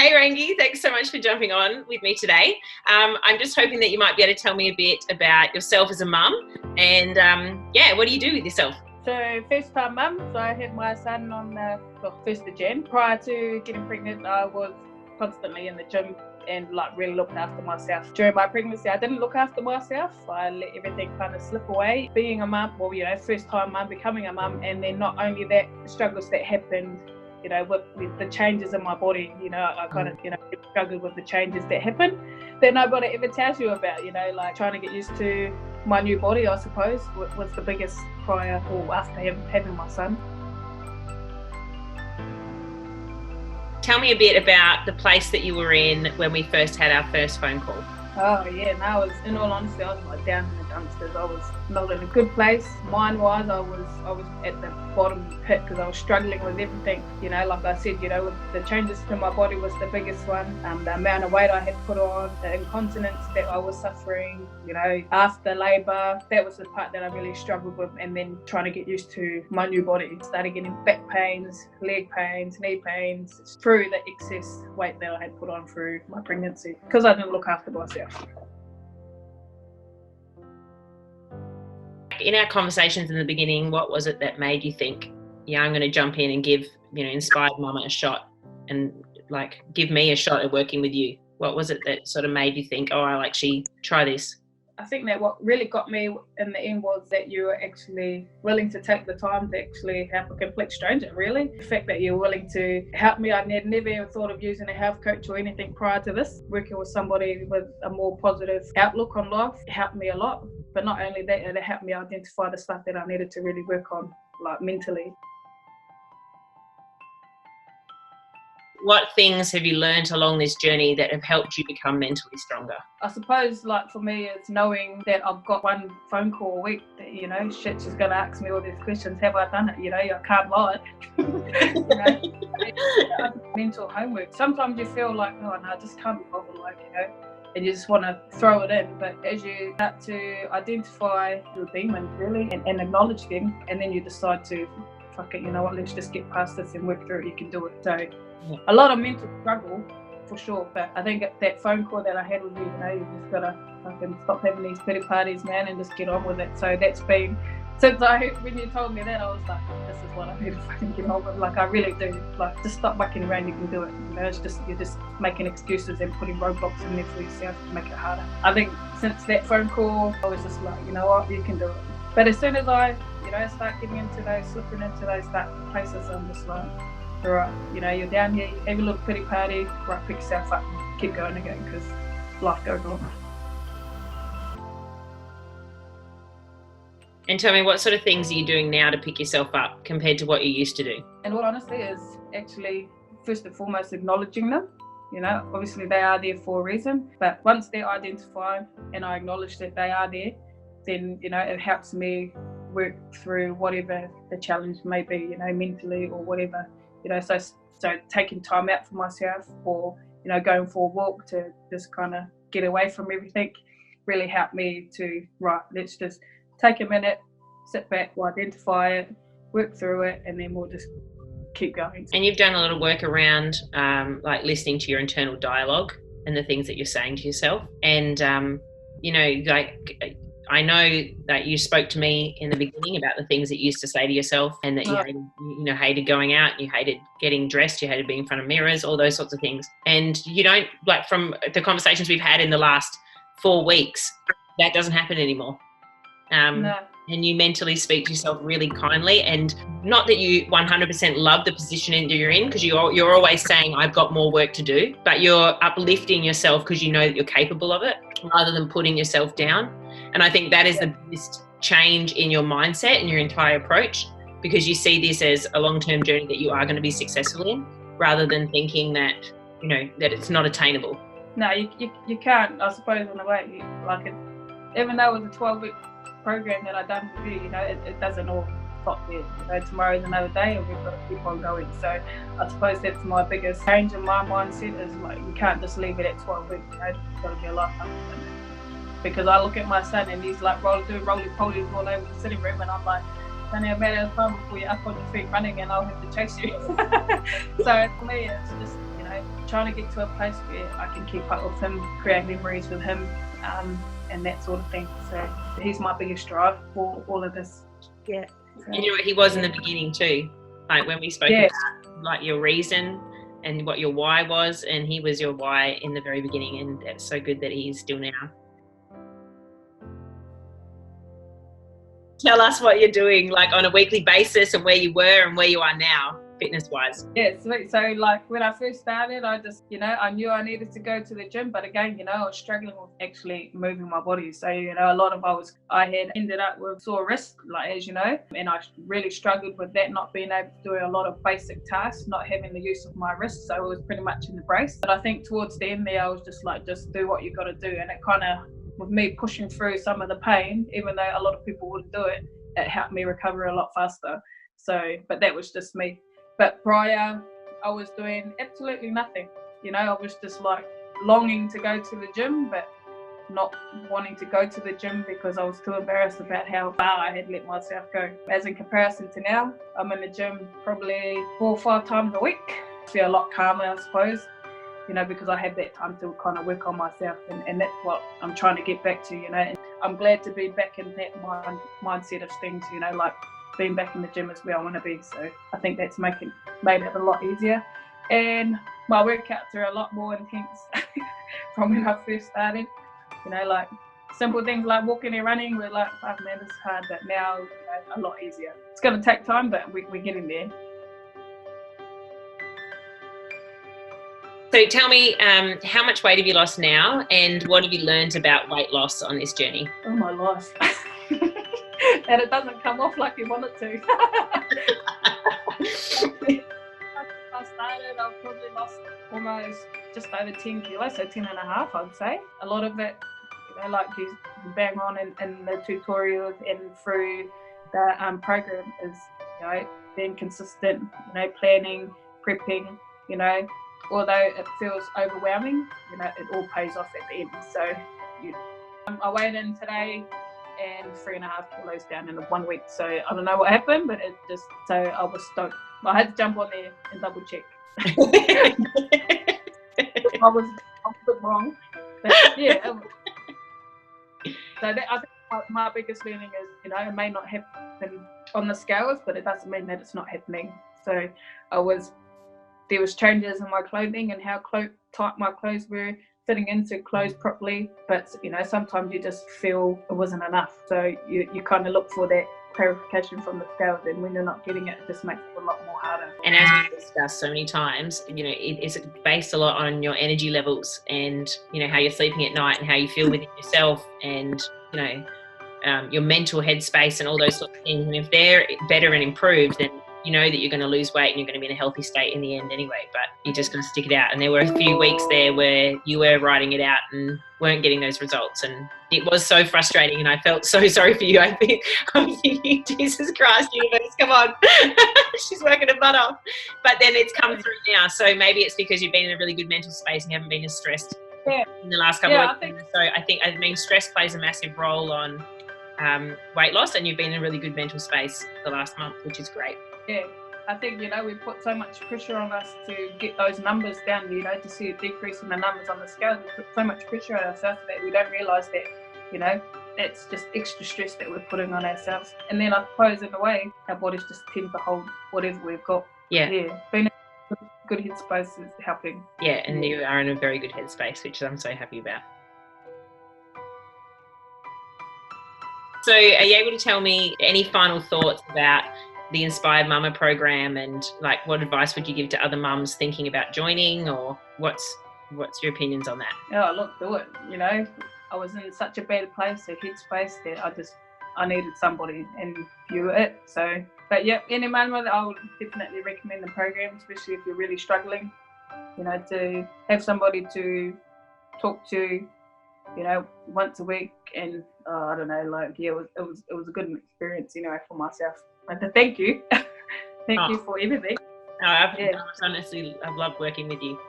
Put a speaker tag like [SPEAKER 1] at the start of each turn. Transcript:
[SPEAKER 1] Hey Rangi, thanks so much for jumping on with me today. I'm just hoping that you might be able to tell me a bit about yourself as a mum and what do you do with yourself?
[SPEAKER 2] So first time mum, so I had my son on the 1st of Jan. Prior to getting pregnant, I was constantly in the gym and really looked after myself. During my pregnancy, I didn't look after myself. I let everything kind of slip away. Being a mum, first time mum, becoming a mum, and then not only that, struggles that happened, with the changes in my body, I kind of, struggled with the changes that happen that nobody ever tells you about, trying to get used to my new body, I suppose, was the biggest prior or after having my son.
[SPEAKER 1] Tell me a bit about the place that you were in when we first had our first phone call.
[SPEAKER 2] Oh yeah, no, in all honesty, I was down in the dumpsters. I was not in a good place. Mind-wise, I was at the bottom pit because I was struggling with everything. Like I said, with the changes to my body was the biggest one. The amount of weight I had put on, the incontinence that I was suffering, after labour, that was the part that I really struggled with. And then trying to get used to my new body. Started getting back pains, leg pains, knee pains, through the excess weight that I had put on through my pregnancy because I didn't look after myself.
[SPEAKER 1] In our conversations in the beginning, what was it that made you think, I'm going to jump in and give, Inspired Mama a shot and give me a shot at working with you? What was it that sort of made you think, I'll actually try this?
[SPEAKER 2] I think that what really got me in the end was that you were actually willing to take the time to actually help a complete stranger, really. The fact that you're willing to help me, I never ever thought of using a health coach or anything prior to this. Working with somebody with a more positive outlook on life helped me a lot. But not only that, it helped me identify the stuff that I needed to really work on, mentally.
[SPEAKER 1] What things have you learned along this journey that have helped you become mentally stronger?
[SPEAKER 2] I suppose, for me, it's knowing that I've got one phone call a week that, she's going to ask me all these questions. Have I done it? I can't lie. Mental homework. Sometimes you feel like, oh, no, I just can't be bothered, and you just want to throw it in. But as you start to identify your demons, really, and acknowledge them, and then you decide to, fuck it, let's just get past this and work through it, you can do it. So a lot of mental struggle for sure, but I think that phone call that I had with you, you just gotta fucking stop having these pity parties, man, and just get on with it. So that's been, when you told me that, I was like, this is what I need to fucking get on with. I really do. Just stop mucking around, you can do it. It's just, you're just making excuses and putting roadblocks in there for yourself to make it harder. I think since that phone call, I was just like, you know what, you can do it. But as soon as I, start getting slipping into those dark places, I'm just like, all right, you're down here, have a little pity party, right, pick yourself up and keep going again because life goes on.
[SPEAKER 1] And tell me, what sort of things are you doing now to pick yourself up compared to what you used to do?
[SPEAKER 2] And all honesty is actually, first and foremost, acknowledging them. Obviously they are there for a reason, but once they're identified and I acknowledge that they are there, then, it helps me work through whatever the challenge may be, mentally or whatever. So taking time out for myself or, going for a walk to just kind of get away from everything really helped me to, right, let's just take a minute, sit back, we'll identify it, work through it, and then we'll just keep going.
[SPEAKER 1] And you've done a lot of work around listening to your internal dialogue and the things that you're saying to yourself. And, I know that you spoke to me in the beginning about the things that you used to say to yourself and that you hated going out, you hated getting dressed, you hated being in front of mirrors, all those sorts of things. And you don't, from the conversations we've had in the last 4 weeks, that doesn't happen anymore.
[SPEAKER 2] No.
[SPEAKER 1] And you mentally speak to yourself really kindly, and not that you 100% love the position that you're in, because you're always saying, I've got more work to do, but you're uplifting yourself because you know that you're capable of it rather than putting yourself down. And I think that is the biggest change in your mindset and your entire approach, because you see this as a long-term journey that you are going to be successful in, rather than thinking that, that it's not attainable.
[SPEAKER 2] No, you can't, I suppose, in a way. Even though it was a 12-week program that I done with you, it doesn't all stop there. Tomorrow's another day and we've got to keep on going. So I suppose that's my biggest change in my mindset is you can't just leave it at 12 weeks, it's got to be a lifetime. Because I look at my son and he's doing roly-polies all over the sitting room and I'm like, it's only a matter of time before you're up on your feet running and I'll have to chase you. So for me, it's just, trying to get to a place where I can keep up with him, create memories with him, and that sort of thing. So he's my biggest drive for all of this. Yeah. So,
[SPEAKER 1] you know what he was in the beginning too, like when we spoke about like your reason and what your why was, and he was your why in the very beginning, and it's so good that he is still now. Tell us what you're doing like on a weekly basis and where you were and where you are now, fitness wise.
[SPEAKER 2] Yeah, sweet. So like when I first started, I just, I knew I needed to go to the gym, but again, I was struggling with actually moving my body. So, a lot of I had ended up with sore wrists, like, as you know, and I really struggled with that, not being able to do a lot of basic tasks, not having the use of my wrists. So it was pretty much in the brace. But I think towards the end there, I was just like, just do what you got to do. And it kind of, with me pushing through some of the pain, even though a lot of people wouldn't do it, it helped me recover a lot faster. So, but that was just me. But prior, I was doing absolutely nothing. I was just like longing to go to the gym, but not wanting to go to the gym because I was too embarrassed about how far I had let myself go. As in comparison to now, I'm in the gym probably 4 or 5 times a week. I feel a lot calmer, I suppose, because I have that time to kind of work on myself, and that's what I'm trying to get back to, And I'm glad to be back in that mindset of things, like being back in the gym is where I want to be. So I think that's made it a lot easier. And my workouts are a lot more intense from when I first started. Like simple things like walking and running were like, man, this is hard, but now, a lot easier. It's going to take time, but we're getting there.
[SPEAKER 1] So tell me, how much weight have you lost now, and what have you learned about weight loss on this journey?
[SPEAKER 2] Oh, my life. And it doesn't come off like you want it to. I started, I've probably lost almost just over 10 kilos, so 10 and a half, I'd say. A lot of it, like you bang on in the tutorials and through the program is, being consistent, planning, prepping, although it feels overwhelming, it all pays off at the end. So I weighed in today and 3.5 kilos down in 1 week. So I don't know what happened, but it just, so I was stoked. I had to jump on there and double check. I was a bit wrong. But yeah. So that, I think my biggest learning is, it may not happen on the scales, but it doesn't mean that it's not happening. So there was changes in my clothing and how tight my clothes were, fitting into clothes properly, but sometimes you just feel it wasn't enough, so you kind of look for that clarification from the scales, and when you're not getting it, it just makes it a lot more harder.
[SPEAKER 1] And as we've discussed so many times, it's based a lot on your energy levels and how you're sleeping at night and how you feel within yourself, and your mental headspace and all those sorts of things. And if they're better and improved, then you know that you're going to lose weight and you're going to be in a healthy state in the end anyway, but you're just going to stick it out. And there were a few weeks there where you were writing it out and weren't getting those results, and it was so frustrating, and I felt so sorry for you. I'm thinking, Jesus Christ, universe, come on. She's working her butt off. But then it's come through now, so maybe it's because you've been in a really good mental space and you haven't been as stressed in the last couple of weeks. So I think stress plays a massive role on weight loss, and you've been in a really good mental space the last month, which is great.
[SPEAKER 2] Yeah, I think, we put so much pressure on us to get those numbers down, to see a decrease in the numbers on the scale. We put so much pressure on ourselves that we don't realise that, that's just extra stress that we're putting on ourselves. And then I suppose in a way, our bodies just tend to hold whatever we've got.
[SPEAKER 1] Yeah.
[SPEAKER 2] Being in a good headspace is helping.
[SPEAKER 1] Yeah, and you are in a very good headspace, which I'm so happy about. So are you able to tell me any final thoughts about the Inspired Mama program, and like what advice would you give to other mums thinking about joining, or what's your opinions on that?
[SPEAKER 2] Oh, look, do it. I was in such a bad place, a headspace, that I needed somebody and view it. So, but yeah, any mama, I would definitely recommend the program, especially if you're really struggling, to have somebody to talk to, once a week. And I don't know, it was a good experience, for myself. And thank you. Thank you for everything.
[SPEAKER 1] No, honestly, I've loved working with you.